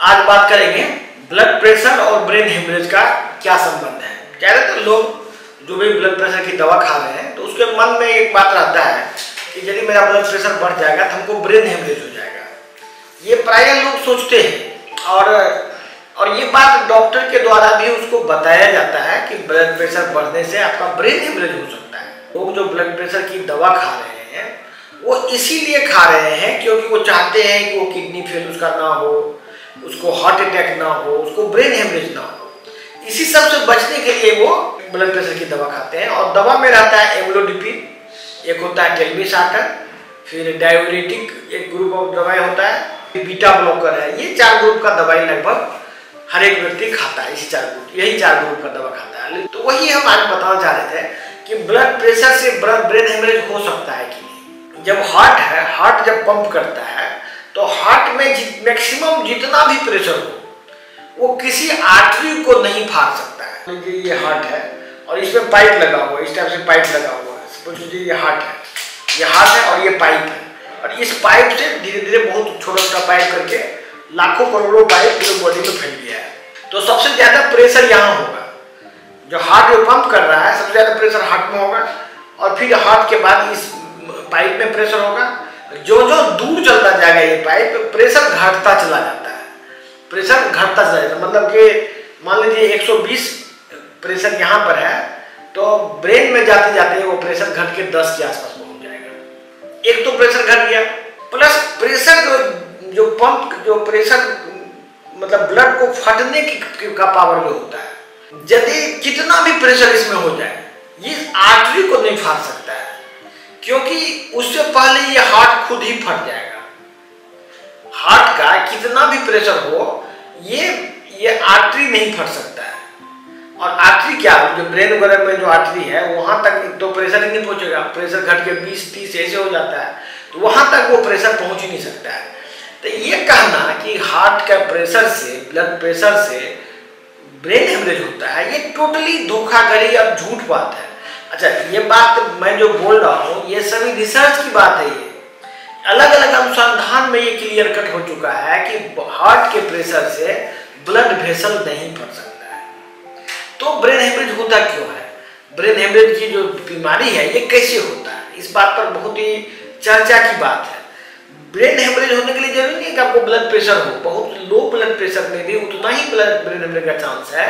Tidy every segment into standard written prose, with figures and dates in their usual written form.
आज बात करेंगे ब्लड प्रेशर और ब्रेन हेमरेज का क्या संबंध है। ज़्यादातर लोग जो भी ब्लड प्रेशर की दवा खा रहे हैं तो उसके मन में एक बात रहता है कि यदि मेरा ब्लड प्रेशर बढ़ जाएगा तो हमको ब्रेन हेमरेज हो जाएगा। ये प्रायः लोग सोचते हैं और ये बात डॉक्टर के द्वारा भी उसको बताया जाता है कि ब्लड प्रेशर बढ़ने से आपका ब्रेन हेमरेज हो सकता है। लोग जो ब्लड प्रेशर की दवा खा रहे हैं वो इसीलिए खा रहे हैं क्योंकि वो चाहते हैं कि वो किडनी फेल उसका ना हो, उसको हार्ट अटैक ना हो, उसको ब्रेन हेमरेज ना हो। इसी सब से बचने के लिए वो ब्लड प्रेशर की दवा खाते हैं। और दवा में रहता है एम्लोडिपिन, एक होता है टेल्मिसार्टन, फिर डाययूरेटिक एक ग्रुप ऑफ दवाई होता है, बीटा ब्लॉकर है। ये 4 ग्रुप का दवाई लगभग हर एक व्यक्ति खाता है। यही 4 ग्रुप का दवा खाता है। तो वही हम आज बताना चाह रहे थे कि ब्लड प्रेशर से ब्रेन हेमरेज हो सकता है कि नहीं। जब हार्ट जब पंप करता है तो हार्ट में मैक्सिमम जितना भी प्रेशर हो वो किसी आर्टरी को नहीं फाड़ सकता है। ये हार्ट है और इसमें पाइप लगा हुआ है, इस टाइप से पाइप लगा हुआ है। सपोज लीजिए ये हार्ट है और ये पाइप है, और इस पाइप से धीरे धीरे बहुत छोटा पाइप करके लाखों करोड़ों पाइप पूरे बॉडी में फैल गया है। तो सबसे ज्यादा प्रेशर यहाँ होगा। जो हार्ट जो पंप कर रहा है सबसे ज्यादा प्रेशर हार्ट में होगा, और फिर हार्ट के बाद इस पाइप में प्रेशर होगा। जो दूर चलता जाएगा ये पाइप, प्रेशर घटता चला जाता है। प्रेशर घटता चला जाता है मतलब कि मान लीजिए 120 प्रेशर यहाँ पर है तो ब्रेन में जाते जाते वो प्रेशर घट के 10 के आसपास पहुंच जाएगा। एक तो प्रेशर घट गया, प्लस प्रेशर जो पंप जो प्रेशर मतलब ब्लड को फटने का पावर जो होता है, यदि कितना भी प्रेशर इसमें हो जाए ये आर्टरी को नहीं फाड़ सकता है, क्योंकि उससे पहले ये हार्ट खुद ही फट जाएगा। हार्ट का कितना भी प्रेशर हो ये आर्टरी नहीं फट सकता है। और आर्टरी क्या, जो ब्रेन वगैरह में जो आर्टरी है वहां तक तो प्रेशर ही नहीं पहुंचेगा। प्रेशर घट के 20-30 ऐसे हो जाता है तो वहां तक वो प्रेशर पहुंच ही नहीं सकता है। तो ये कहना कि हार्ट का प्रेशर से, ब्लड प्रेशर से ब्रेन हेमरेज होता है, ये टोटली धोखाधड़ी और झूठ बात है। अच्छा, ये बात मैं जो बोल रहा हूँ ये सभी रिसर्च की बात है। ये अलग अलग अनुसंधान में ये क्लियर कट हो चुका है कि हार्ट के प्रेशर से ब्लड वेसल नहीं फट सकता है। तो ब्रेन हेमरेज होता क्यों है, ब्रेन हेमरेज की जो बीमारी है ये कैसे होता है, इस बात पर बहुत ही चर्चा की बात है। ब्रेन हेमरेज होने के लिए जरूरी नहीं है कि आपको ब्लड प्रेशर हो। बहुत लो ब्लड प्रेशर में भी उतना ही ब्रेन हेमरेज का चांस है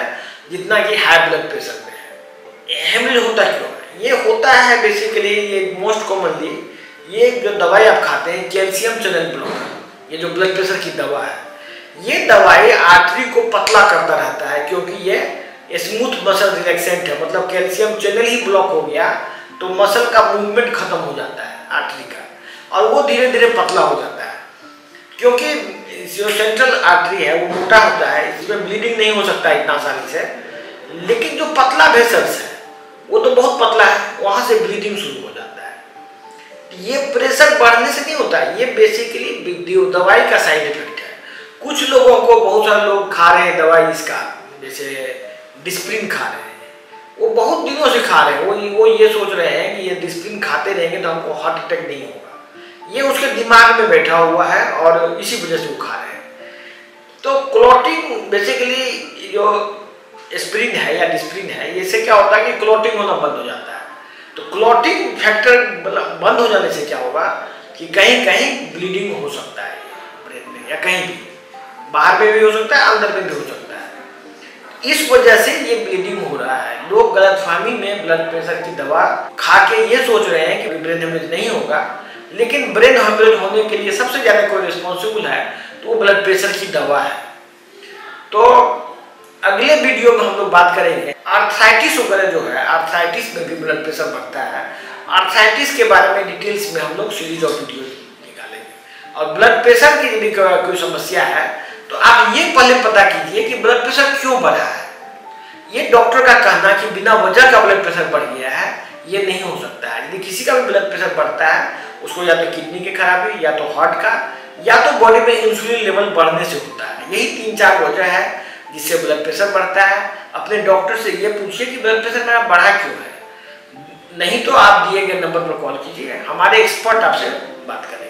जितना कि हाई ब्लड प्रेशर में है। हेमरेज होता क्यों है, ये होता है बेसिकली ये मोस्ट कॉमनली ये जो दवाई आप खाते हैं कैल्शियम चैनल ब्लॉकर, ये जो ब्लड प्रेशर की दवा है, ये दवाई आर्टरी को पतला करता रहता है क्योंकि ये स्मूथ मसल रिलैक्सेंट है। मतलब कैल्शियम चैनल ही ब्लॉक हो गया तो मसल का मूवमेंट खत्म हो जाता है आर्टरी का, और वो धीरे धीरे पतला हो जाता है। क्योंकि जो सेंट्रल आर्टरी है वो मोटा होता है, इसमें ब्लीडिंग नहीं हो सकता इतना आसानी से। लेकिन जो पतला वेसल्स है वो तो बहुत पतला है, वहां से ब्लीडिंग शुरू हो जाता है। ये प्रेशर बढ़ने से नहीं होता है, ये बेसिकली दवाई का साइड इफेक्ट है। कुछ लोगों को, बहुत सारे लोग खा रहे हैं दवाई इसका, जैसे डिस्प्रिन खा रहे हैं, वो बहुत दिनों से खा रहे हैं। वो ये सोच रहे हैं कि ये डिस्प्रिन खाते रहेंगे तो हमको हार्ट अटैक नहीं होगा। ये उसके दिमाग में बैठा हुआ है और इसी वजह से वो खा रहे हैं। तो क्लॉटिंग बेसिकली जो एस्पिरिन है या डिस्प्रिन है, इससे क्या होता है कि क्लॉटिंग होना बंद हो जाता है। तो क्लॉटिंग फैक्टर बंद हो जाने से क्या होगा कि कहीं कहीं ब्लीडिंग हो सकता है ब्रेन में, या कहीं भी बाहर में भी हो सकता है, अंदर में भी हो सकता है। इस वजह से ये ब्लीडिंग हो रहा है। लोग गलतफहमी में ब्लड प्रेशर की दवा खा के ये सोच रहे हैं कि ब्रेन हेमरेज नहीं होगा, लेकिन ब्रेन हेमरेज होने के लिए सबसे ज्यादा कोई रिस्पॉन्सिबल है तो वो ब्लड प्रेशर की दवा है। तो अगले वीडियो में हम लोग बात करेंगे आर्थराइटिस वगैरह जो है, आर्थराइटिस में भी ब्लड प्रेशर बढ़ता है। आर्थराइटिस के बारे में डिटेल्स में हम लोग सीरीज ऑफ वीडियो निकालेंगे। और ब्लड प्रेशर की यदि कोई समस्या है तो आप ये पहले पता कीजिए कि ब्लड प्रेशर क्यों बढ़ा है। ये डॉक्टर का कहना कि बिना वजह का ब्लड प्रेशर बढ़ गया है, ये नहीं हो सकता है। यदि किसी का भी ब्लड प्रेशर बढ़ता है उसको या तो किडनी की खराबी, या तो हार्ट का, या तो बॉडी में इंसुलिन लेवल बढ़ने से होता है। यही 3-4 वजह है जिससे ब्लड प्रेशर बढ़ता है। अपने डॉक्टर से ये पूछिए कि ब्लड प्रेशर मेरा बढ़ा क्यों है। नहीं तो आप दिए गए नंबर पर कॉल कीजिए, हमारे एक्सपर्ट आपसे बात करेंगे।